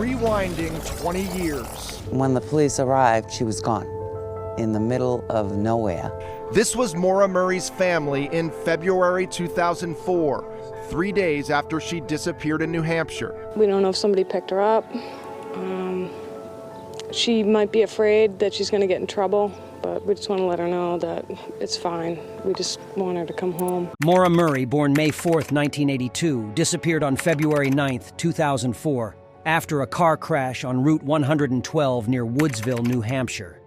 Rewinding 20 years. When the police arrived, she was gone, in the middle of nowhere. This was Maura Murray's family in February 2004, 3 days after she disappeared in New Hampshire. We don't know if somebody picked her up. She might be afraid that she's going to get in trouble, but we just want to let her know that it's fine. We just want her to come home. Maura Murray, born May 4th, 1982, disappeared on February 9th, 2004, after a car crash on Route 112 near Woodsville, New Hampshire.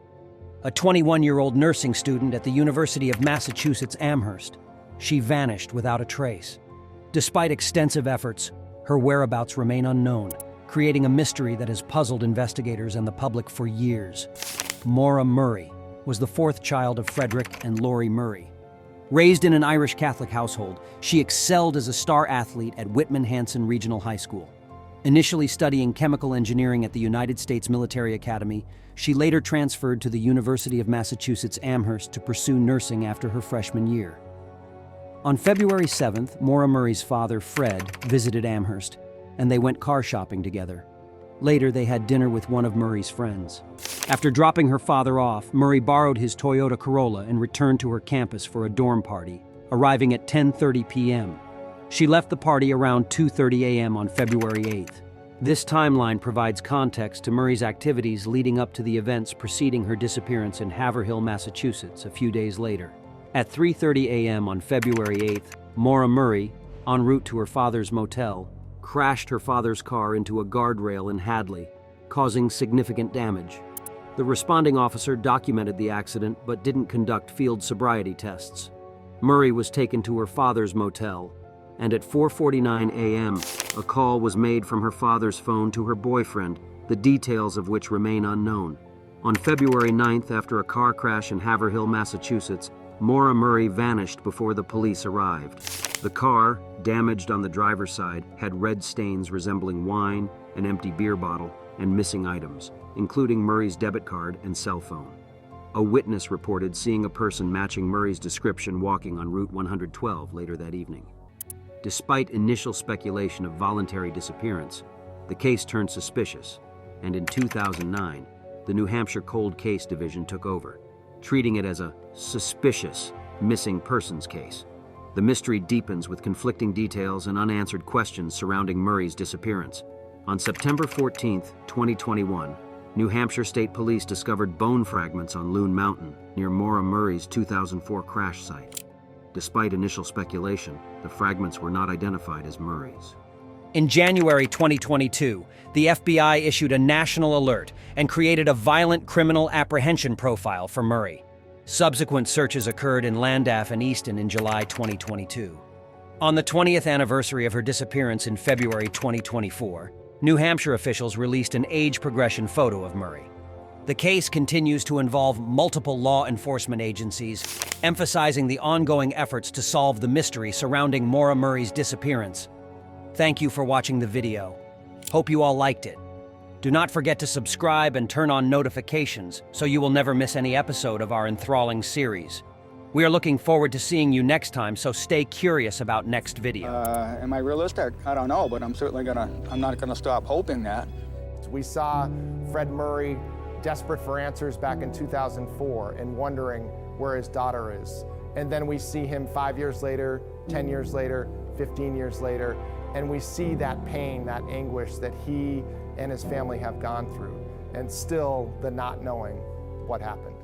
A 21-year-old nursing student at the University of Massachusetts Amherst, she vanished without a trace. Despite extensive efforts, her whereabouts remain unknown, creating a mystery that has puzzled investigators and the public for years. Maura Murray was the fourth child of Frederick and Laurie Murray. Raised in an Irish Catholic household, she excelled as a star athlete at Whitman-Hanson Regional High School. Initially studying chemical engineering at the United States Military Academy, she later transferred to the University of Massachusetts Amherst to pursue nursing after her freshman year. On February 7th, Maura Murray's father, Fred, visited Amherst, and they went car shopping together. Later, they had dinner with one of Murray's friends. After dropping her father off, Murray borrowed his Toyota Corolla and returned to her campus for a dorm party, arriving at 10:30 p.m. She left the party around 2:30 a.m. on February 8th. This timeline provides context to Murray's activities leading up to the events preceding her disappearance in Haverhill, Massachusetts, a few days later. At 3:30 a.m. on February 8th, Maura Murray, en route to her father's motel, crashed her father's car into a guardrail in Hadley, causing significant damage. The responding officer documented the accident but didn't conduct field sobriety tests. Murray was taken to her father's motel, and at 4:49 a.m., a call was made from her father's phone to her boyfriend, the details of which remain unknown. On February 9th, after a car crash in Haverhill, Massachusetts, Maura Murray vanished before the police arrived. The car, damaged on the driver's side, had red stains resembling wine, an empty beer bottle, and missing items, including Murray's debit card and cell phone. A witness reported seeing a person matching Murray's description walking on Route 112 later that evening. Despite initial speculation of voluntary disappearance, the case turned suspicious, and in 2009, the New Hampshire Cold Case Division took over, treating it as a suspicious missing persons case. The mystery deepens with conflicting details and unanswered questions surrounding Murray's disappearance. On September 14, 2021, New Hampshire State Police discovered bone fragments on Loon Mountain near Maura Murray's 2004 crash site. Despite initial speculation, the fragments were not identified as Murray's. In January 2022, the FBI issued a national alert and created a violent criminal apprehension profile for Murray. Subsequent searches occurred in Llandaff and Easton in July 2022. On the 20th anniversary of her disappearance in February 2024, New Hampshire officials released an age progression photo of Murray. The case continues to involve multiple law enforcement agencies, emphasizing the ongoing efforts to solve the mystery surrounding Maura Murray's disappearance. Thank you for watching the video. Hope you all liked it. Do not forget to subscribe and turn on notifications so you will never miss any episode of our enthralling series. We are looking forward to seeing you next time, so stay curious about next video. Am I realistic? I don't know, but I'm not gonna stop hoping that. We saw Fred Murray desperate for answers back in 2004 and wondering where his daughter is. And then we see him 5 years later, 10 years later, 15 years later, and we see that pain, that anguish that he and his family have gone through, and still the not knowing what happened.